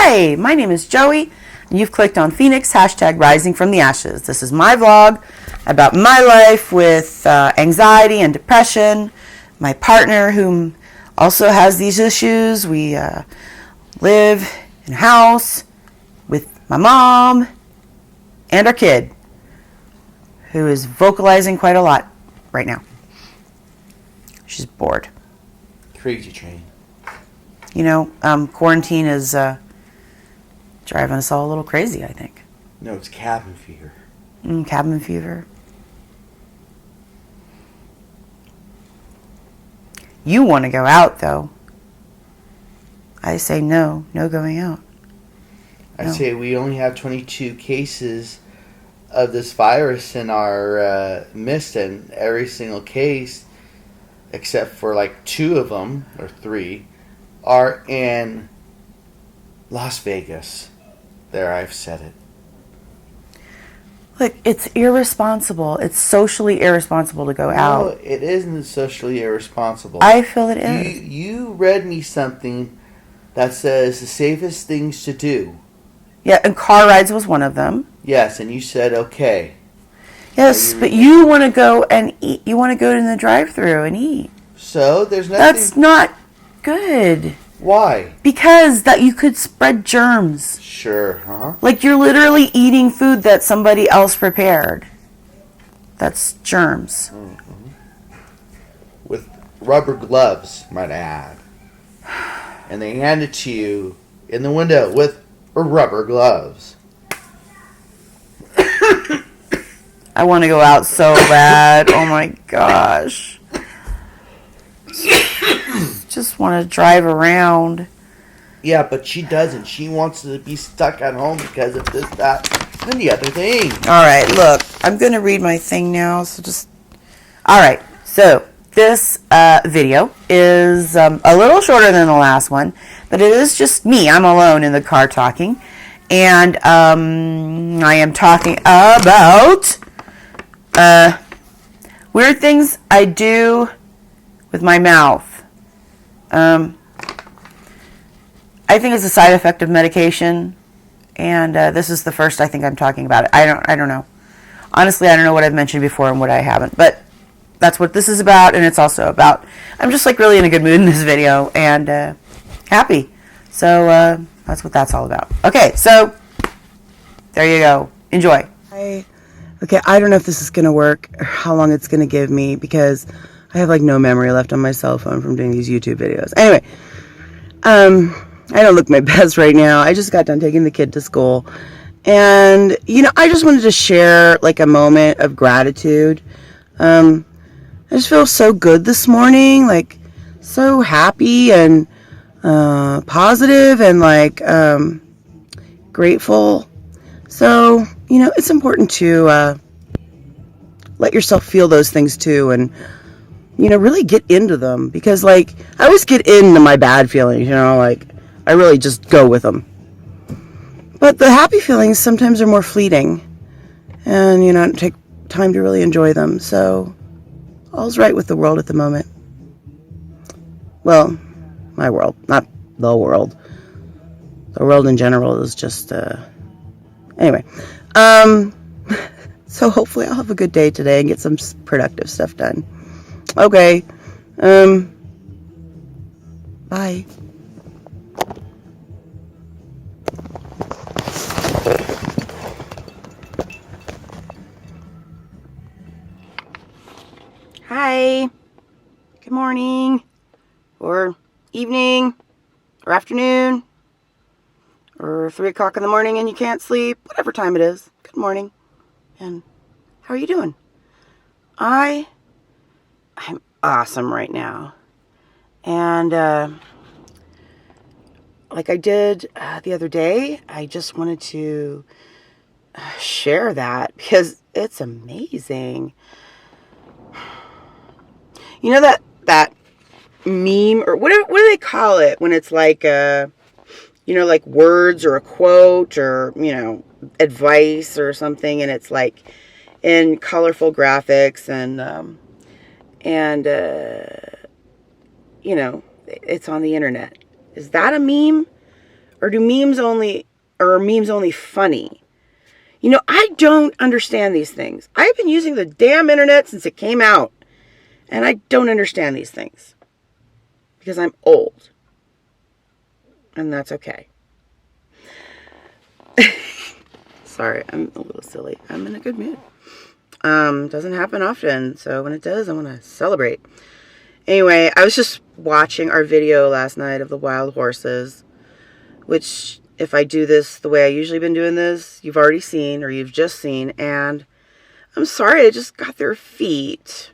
Hi, my name is Joey, and you've clicked on Phoenix #Rising from the Ashes. This is my vlog about my life with anxiety and depression. My partner, whom also has these issues, we live in a house with my mom and our kid, who is vocalizing quite a lot right now. She's bored. Crazy train. You know, quarantine is driving us all a little crazy, I think. No, it's cabin fever. Cabin fever. You want to go out, though. I say no going out. I say we only have 22 cases of this virus in our midst, and every single case, except for like 2 of them, or 3, are in Las Vegas. There, I've said it. Look, it's irresponsible. It's socially irresponsible to go out. No, it isn't socially irresponsible. I feel it is. You read me something that says the safest things to do. Yeah, and car rides was one of them. Yes, and you said okay. Yes, but you want to go and eat. You want to go in the drive-thru and eat. So there's nothing. That's not good. Why? Because that you could spread germs. Sure, Like you're literally eating food that somebody else prepared. That's germs. Mm-hmm. With rubber gloves, might I add. And they hand it to you in the window with rubber gloves. I want to go out so bad. Oh my gosh. Just want to drive around. Yeah, but she doesn't. She wants to be stuck at home because of this, that, and the other thing. All right, look. I'm going to read my thing now. All right. So this video is a little shorter than the last one, but it is just me. I'm alone in the car talking. And I am talking about weird things I do with my mouth. I think it's a side effect of medication, and this is the first I think I'm talking about it. I don't know. Honestly, I don't know what I've mentioned before and what I haven't, but that's what this is about, and it's also about, I'm just like really in a good mood in this video, and happy. So that's what that's all about. Okay, so there you go. Enjoy. Okay, I don't know if this is going to work or how long it's going to give me, because I have like no memory left on my cell phone from doing these YouTube videos. Anyway, I don't look my best right now. I just got done taking the kid to school. And, you know, I just wanted to share like a moment of gratitude. I just feel so good this morning, like so happy and positive and like grateful. So, you know, it's important to let yourself feel those things too, and you know, really get into them, because like I always get into my bad feelings, you know, like I really just go with them. But the happy feelings sometimes are more fleeting, and you know, take time to really enjoy them. So all's right with the world at the moment. Well, my world, not the world. The world in general is just anyway. So hopefully I'll have a good day today and get some productive stuff done. Okay. Bye. Hi. Good morning. Or evening. Or afternoon. Or 3 o'clock in the morning and you can't sleep. Whatever time it is. Good morning. And how are you doing? I'm awesome right now. And like I did the other day, I just wanted to share that because it's amazing. You know that meme, or what do they call it when it's like you know, like words or a quote or, you know, advice or something, and it's like in colorful graphics and you know, it's on the internet. Is that a meme? Or do memes only, or are memes only funny? You know, I don't understand these things. I've been using the damn internet since it came out. And I don't understand these things. Because I'm old. And that's okay. Sorry, I'm a little silly. I'm in a good mood. Doesn't happen often, so when it does, I want to celebrate. Anyway, I was just watching our video last night of the wild horses, which, if I do this the way I usually been doing this, you've already seen, or you've just seen, and I'm sorry, I just got their feet.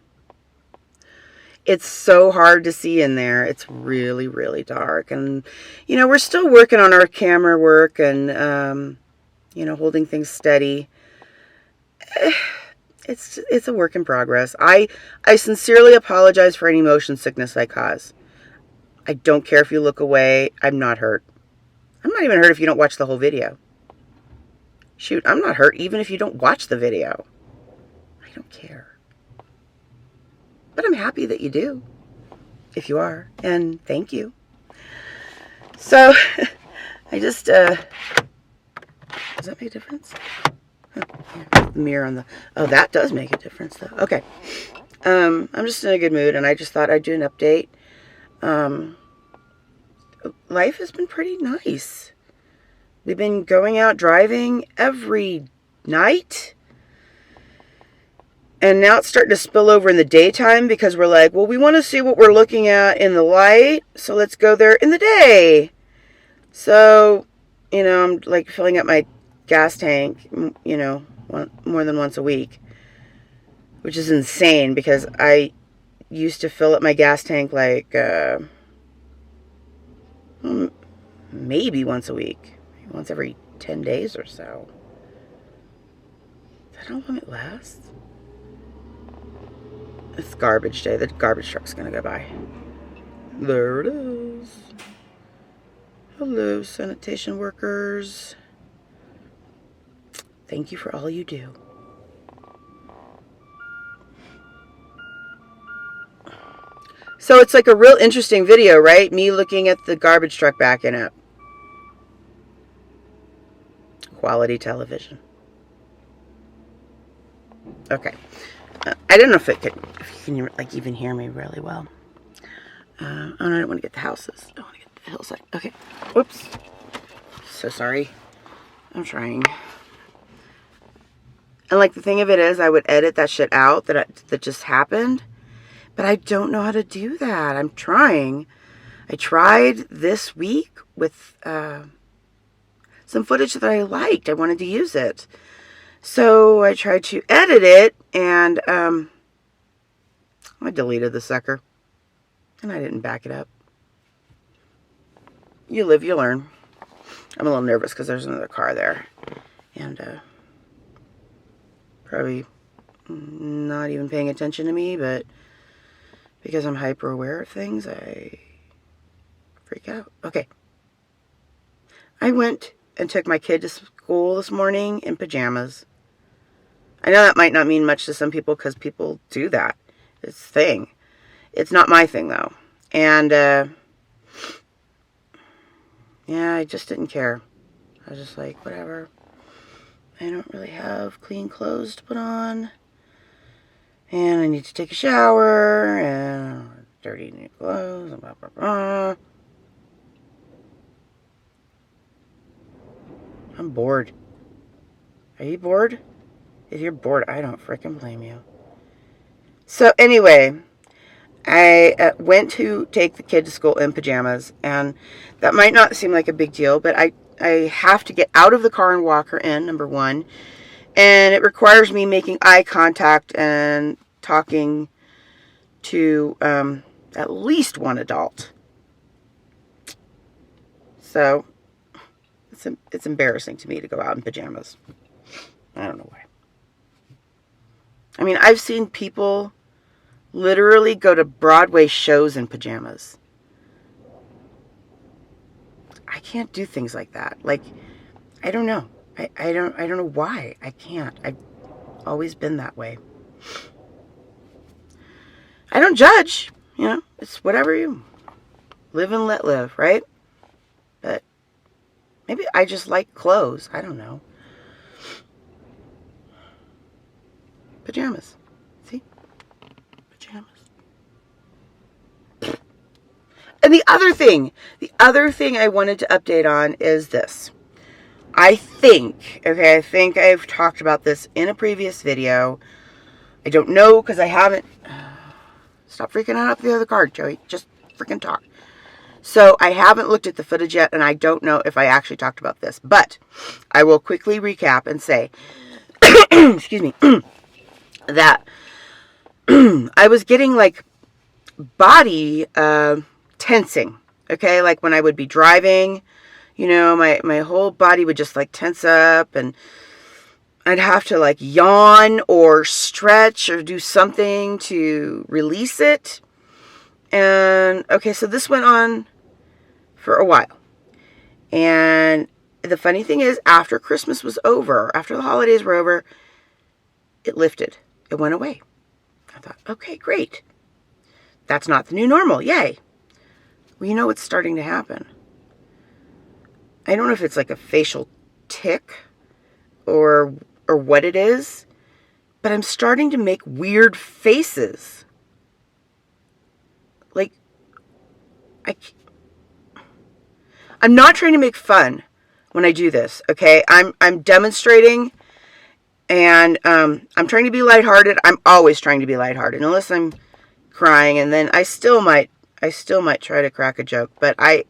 It's so hard to see in there. It's really, really dark, and, you know, we're still working on our camera work, and, you know, holding things steady. It's a work in progress. I sincerely apologize for any motion sickness I cause. I don't care if you look away. I'm not hurt. I'm not even hurt if you don't watch the whole video. Shoot, I'm not hurt even if you don't watch the video. I don't care. But I'm happy that you do. If you are. And thank you. So, I just, does that make a difference? The mirror on the, oh, that does make a difference though. Okay. I'm just in a good mood, and I just thought I'd do an update. Life has been pretty nice. We've been going out driving every night, and now it's starting to spill over in the daytime because we're like, well, we want to see what we're looking at in the light, so let's go there in the day. So, you know, I'm like filling up my gas tank, you know, more than once a week, which is insane because I used to fill up my gas tank like maybe once a week, maybe once every 10 days or so. Is that how long it lasts? It's garbage day. The garbage truck's gonna go by. There it is. Hello, sanitation workers. Thank you for all you do. So it's like a real interesting video, right? Me looking at the garbage truck backing up. Quality television. Okay. I don't know if you can like even hear me really well. Oh, no, I don't want to get the houses. I want to get the hillside. Okay. Whoops. So sorry. I'm trying. And like the thing of it is, I would edit that shit out that just happened, but I don't know how to do that. I'm trying. I tried this week with some footage that I liked. I wanted to use it, so I tried to edit it, and I deleted the sucker, and I didn't back it up. You live, you learn. I'm a little nervous because there's another car there, and probably not even paying attention to me, but because I'm hyper aware of things, I freak out. Okay. I went and took my kid to school this morning in pajamas. I know that might not mean much to some people because people do that. It's a thing. It's not my thing, though. And, yeah, I just didn't care. I was just like, whatever. I don't really have clean clothes to put on. And I need to take a shower. And dirty new clothes. And blah, blah, blah. I'm bored. Are you bored? If you're bored, I don't frickin' blame you. So anyway, I went to take the kid to school in pajamas. And that might not seem like a big deal, but I have to get out of the car and walk her in, number one. And it requires me making eye contact and talking to at least one adult. So it's embarrassing to me to go out in pajamas. I don't know why. I mean, I've seen people literally go to Broadway shows in pajamas. I can't do things like that. Like, I don't know. I don't know why. I can't. I've always been that way. I don't judge. You know, it's whatever you live and let live, right? But Maybe I just like clothes. I don't know. Pajamas. See? Pajamas. And the other thing I wanted to update on is this. I think I've talked about this in a previous video. I don't know because I haven't. Stop freaking out off the other card, Joey. Just freaking talk. So I haven't looked at the footage yet, and I don't know if I actually talked about this. But I will quickly recap and say, excuse me, that I was getting like body tensing. Okay, like when I would be driving, my whole body would just like tense up, and I'd have to like yawn or stretch or do something to release it. And okay, so this went on for a while. And the funny thing is, after Christmas was over, after the holidays were over, it lifted. It went away. I thought, okay, great. That's not the new normal. Yay. Well, you know what's starting to happen? I don't know if it's like a facial tic or what it is, but I'm starting to make weird faces. Like, I'm not trying to make fun when I do this, okay? I'm demonstrating, and I'm trying to be lighthearted. I'm always trying to be lighthearted, unless I'm crying, and then I still might try to crack a joke, but I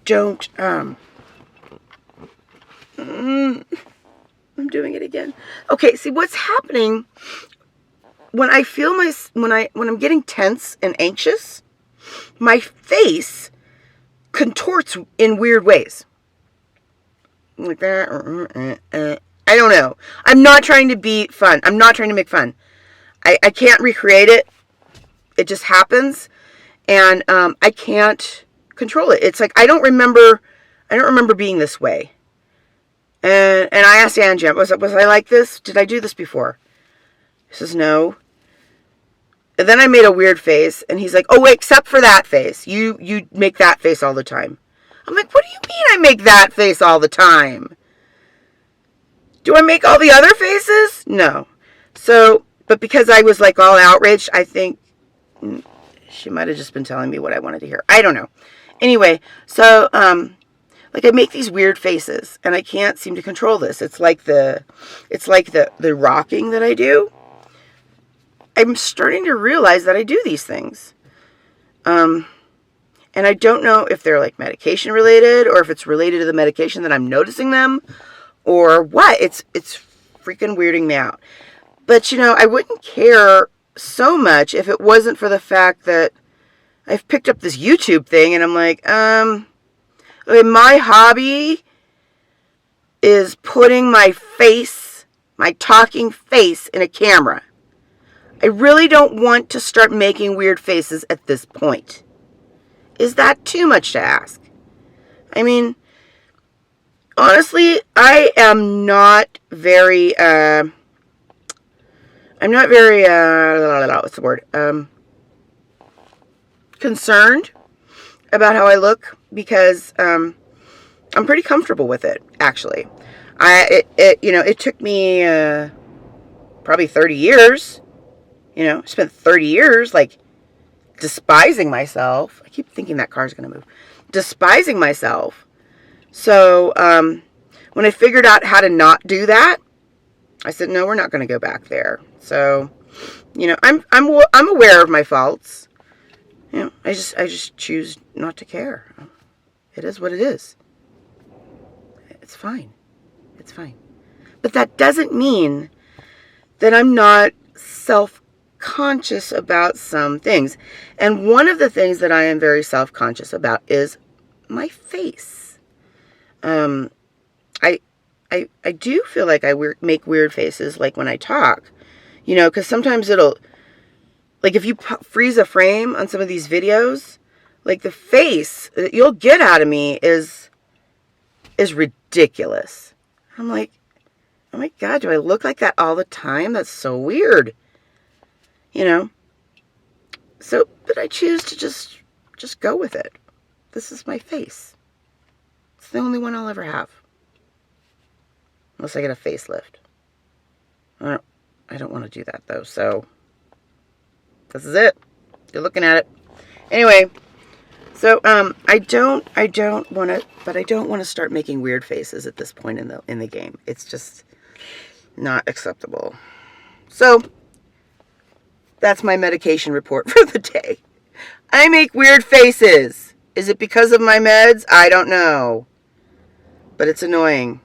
don't. I'm doing it again. Okay, see what's happening when I feel when I'm getting tense and anxious, my face contorts in weird ways. Like that. I don't know. I'm not trying to be fun. I'm not trying to make fun. I can't recreate it. It just happens, and I can't control it. It's like I don't remember being this way. And I asked Angie, was I like this? Did I do this before? He says no. And then I made a weird face, and he's like, "Oh, wait, except for that face. You make that face all the time." I'm like, "What do you mean I make that face all the time? Do I make all the other faces?" No. So, but because I was like all outraged, I think she might have just been telling me what I wanted to hear. I don't know. Anyway, so like I make these weird faces, and I can't seem to control this. It's like the rocking that I do. I'm starting to realize that I do these things. And I don't know if they're like medication related, or if it's related to the medication that I'm noticing them, or what. It's freaking weirding me out. But I wouldn't care so much if it wasn't for the fact that I've picked up this YouTube thing, and I'm like, my hobby is putting my face, my talking face, in a camera. I really don't want to start making weird faces at this point. Is that too much to ask? I mean, honestly, I am not very, what's the word? Concerned about how I look, because I'm pretty comfortable with it, actually. It took me probably 30 years. Spent 30 years like despising myself. I keep thinking that car's going to move. Despising myself. So when I figured out how to not do that, I said, no, we're not going to go back there. So, I'm aware of my faults. I just choose not to care. It is what it is. It's fine. It's fine. But that doesn't mean that I'm not self-conscious about some things. And one of the things that I am very self-conscious about is my face. I do feel like I make weird faces, like when I talk, because sometimes it'll, like if you freeze a frame on some of these videos, like the face that you'll get out of me is ridiculous. I'm like, oh my God, do I look like that all the time? That's so weird. So, but I choose to just go with it. this is my face. It's the only one I'll ever have. Unless I get a facelift. I don't want to do that, though, so this is it. You're looking at it. Anyway, so I don't want to, but I don't want to start making weird faces at this point in the game. It's just not acceptable. So that's my medication report for the day. I make weird faces. Is it because of my meds? I don't know. But it's annoying.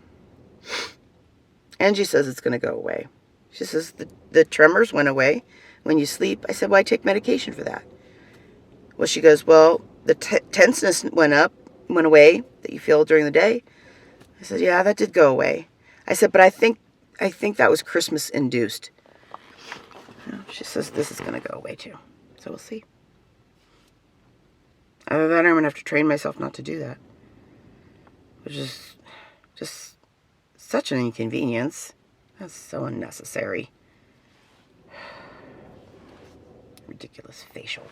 Angie says it's going to go away. She says the tremors went away when you sleep. I said, well, I take medication for that. Well, she goes, well, the tenseness went away that you feel during the day. I said, yeah, that did go away. I said, but I think that was Christmas induced. She says this is going to go away too. So we'll see. Other than that, I'm going to have to train myself not to do that. Which is just such an inconvenience. That's so unnecessary. Ridiculous facial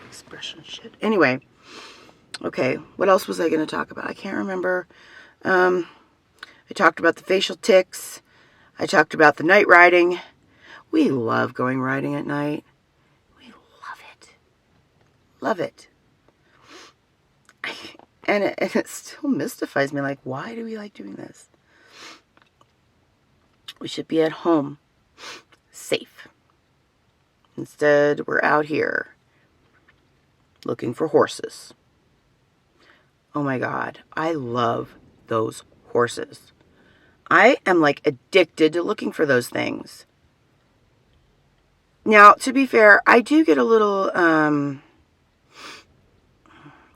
expression shit. Anyway, okay, what else was I going to talk about? I can't remember. I talked about the facial tics. I talked about the night riding. We love going riding at night. We love it. Love it. And it still mystifies me. Like, why do we like doing this? We should be at home, safe. Instead, we're out here looking for horses. Oh my God, I love those horses. I am like addicted to looking for those things. Now, to be fair, I do get a little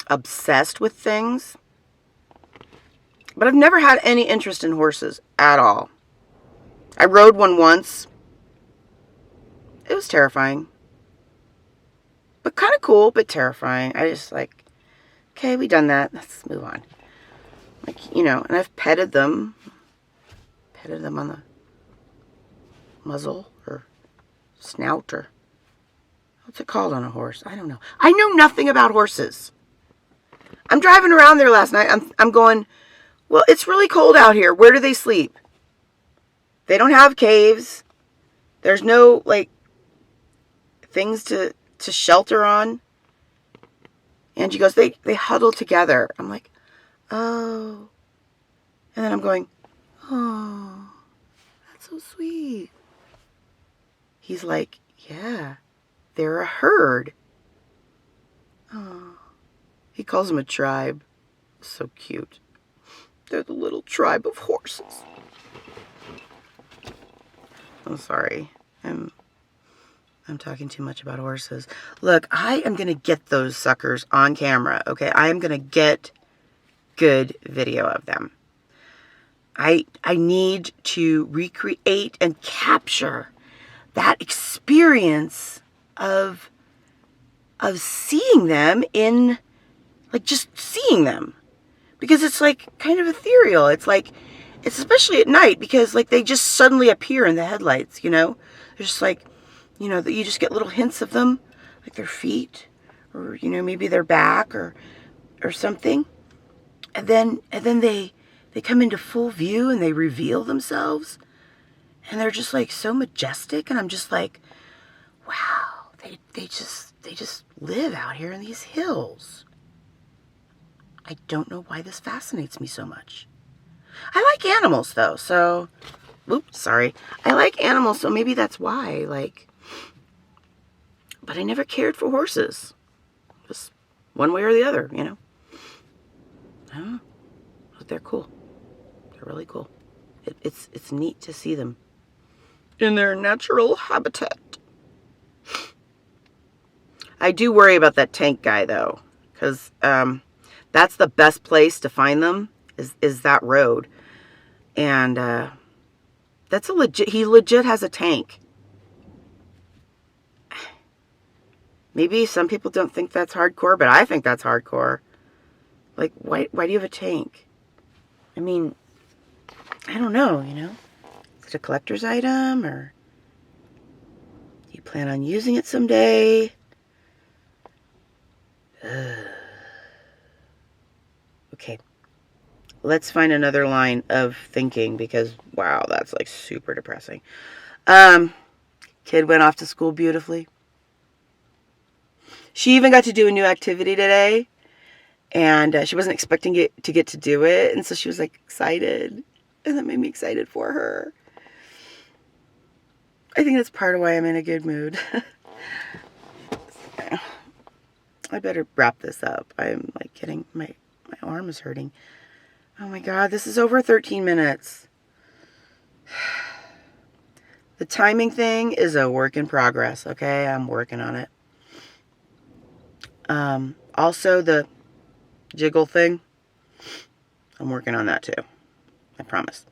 obsessed with things, but I've never had any interest in horses at all. I rode one once. It was terrifying. But kind of cool, but terrifying. I just like, okay, we done that. Let's move on. Like, you know, and I've petted them. Petted them on the muzzle or snout or what's it called on a horse? I don't know. I know nothing about horses. I'm driving around there last night. I'm going, well, it's really cold out here. Where do they sleep? They don't have caves. There's no, like, things to shelter on. And she goes, they huddle together. I'm like, oh. And then I'm going, oh, that's so sweet. He's like, yeah, they're a herd. Oh. He calls them a tribe. So cute. They're the little tribe of horses. I'm sorry. I'm talking too much about horses. Look, I am going to get those suckers on camera, okay? I am going to get good video of them. I need to recreate and capture that experience of seeing them in, like, just seeing them. Because it's, like, kind of ethereal. It's, like, it's especially at night because, like, they just suddenly appear in the headlights, you know? They're just, like, you know, you just get little hints of them, like their feet, or, you know, maybe their back or something. And then they come into full view and they reveal themselves. And they're just, like, so majestic. And I'm just like, wow, they just live out here in these hills. I don't know why this fascinates me so much. I like animals, though, so... Oops, sorry. I like animals, so maybe that's why, like... But I never cared for horses. Just one way or the other, you know? Oh, but they're cool. They're really cool. It's neat to see them in their natural habitat. I do worry about that tank guy, though, because that's the best place to find them is that road. And that's he legit has a tank. Maybe some people don't think that's hardcore, but I think that's hardcore. Like, why do you have a tank? I mean, I don't know, you know? Is it a collector's item, or do you plan on using it someday? Okay. Let's find another line of thinking because, wow, that's like super depressing. Kid went off to school beautifully. She even got to do a new activity today, and she wasn't expecting to get to do it, and so she was like excited, and that made me excited for her. I think that's part of why I'm in a good mood. I better wrap this up. I'm like getting, my arm is hurting. Oh my God, this is over 13 minutes. The timing thing is a work in progress, okay? I'm working on it. Also, the jiggle thing, I'm working on that too. I promise.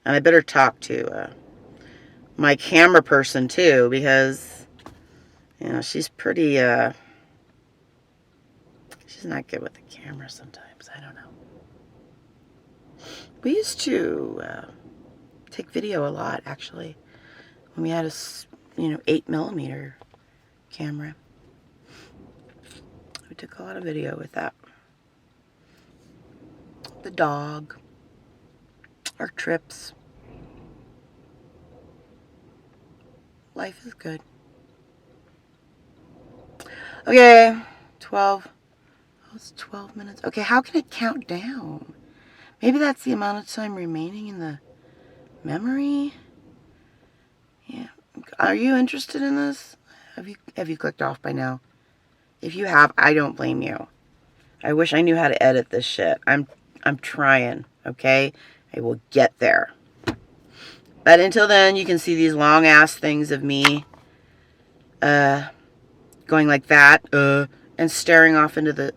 And I better talk to my camera person too, because, she's pretty, she's not good with the camera sometimes. I don't know. We used to take video a lot, actually, when we had a 8mm camera. We took a lot of video with that. The dog, our trips. Life is good. Okay, 12. Oh, it's 12 minutes. Okay, how can it count down? Maybe that's the amount of time remaining in the memory. Yeah. Are you interested in this? Have you clicked off by now? If you have, I don't blame you. I wish I knew how to edit this shit. I'm trying, okay? I will get there. But until then, you can see these long ass things of me going like that and staring off into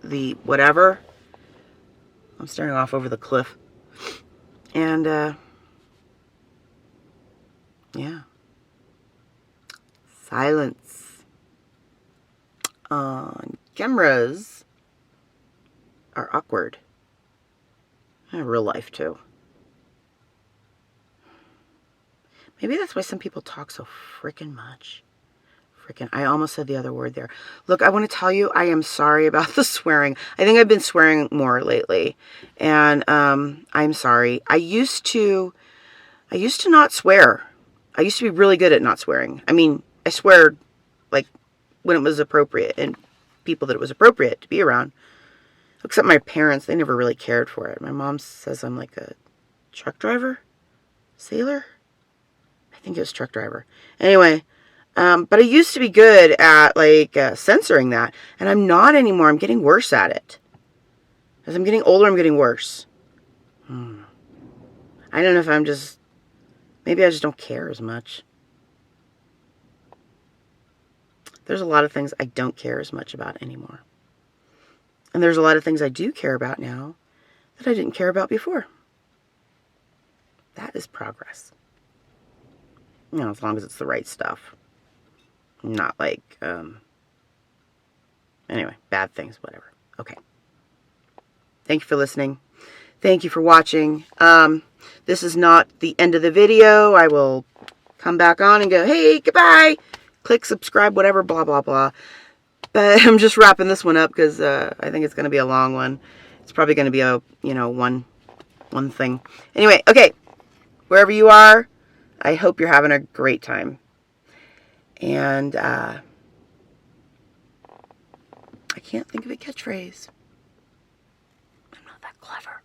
the whatever. I'm staring off over the cliff. And yeah. Silence on cameras are awkward. In real life too. Maybe that's why some people talk so freaking much. I almost said the other word there. Look, I want to tell you, I am sorry about the swearing. I think I've been swearing more lately. And I'm sorry. I used to not swear. I used to be really good at not swearing. I mean, I swear like when it was appropriate and people that it was appropriate to be around. Except my parents, they never really cared for it. My mom says I'm like a truck driver? Sailor? I think it was truck driver. Anyway, but I used to be good at like censoring that, and I'm not anymore. I'm getting worse at it. As I'm getting older, I'm getting worse. I don't know if maybe I just don't care as much. There's a lot of things I don't care as much about anymore. And there's a lot of things I do care about now that I didn't care about before. That is progress. As long as it's the right stuff. Not like, anyway, bad things, whatever. Okay. Thank you for listening. Thank you for watching. This is not the end of the video. I will come back on and go, hey, goodbye. Click subscribe, whatever, blah, blah, blah. But I'm just wrapping this one up because I think it's going to be a long one. It's probably going to be a, one thing. Anyway, okay. Wherever you are, I hope you're having a great time. And I can't think of a catchphrase. I'm not that clever.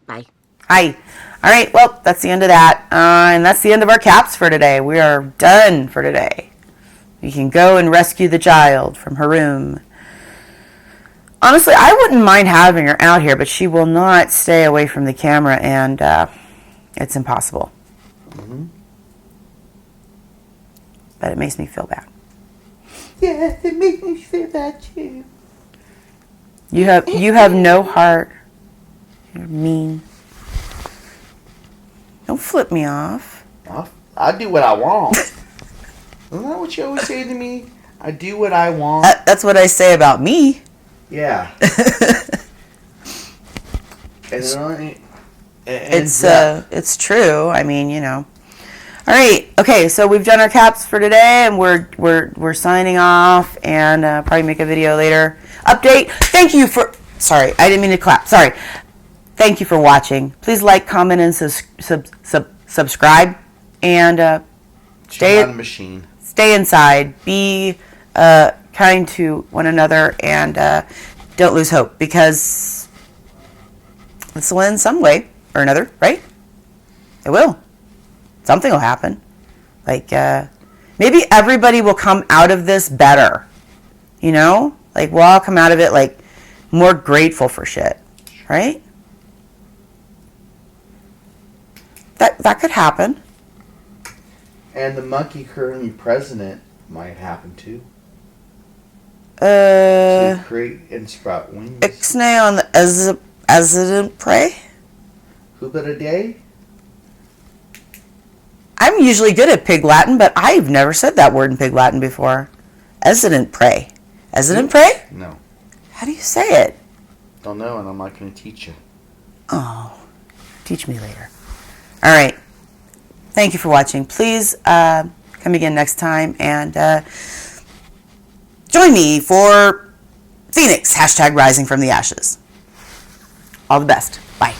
Bye. Hi. All right, well, that's the end of that. And that's the end of our caps for today. We are done for today. You can go and rescue the child from her room. Honestly, I wouldn't mind having her out here, but she will not stay away from the camera, and it's impossible. Mm-hmm. But it makes me feel bad. Yeah, it makes me feel bad too. You have no heart. You're mean. Don't flip me off. I do what I want. Isn't that what you always say to me? I do what I want. That's what I say about me. Yeah. It's true. I mean, All right. Okay. So we've done our caps for today, and we're signing off, and probably make a video later. Update. Thank you for. Sorry, I didn't mean to clap. Sorry. Thank you for watching. Please like, comment, and subscribe, and Stay on the machine. Stay inside. Be kind to one another, and don't lose hope, because this will end some way or another, right? It will. Something will happen. Like, maybe everybody will come out of this better. You know? Like, we'll all come out of it, like, more grateful for shit. Right? That could happen. And the monkey currently president might happen too. To create and sprout wings. Ixnay on the President Prey? Who but a day? I'm usually good at Pig Latin, but I've never said that word in Pig Latin before. Esident Prey. Esident Prey? No. How do you say it? Don't know, and I'm not going to teach you. Oh, teach me later. All right. Thank you for watching. Please come again next time, and join me for Phoenix, #RisingFromTheAshes. All the best. Bye.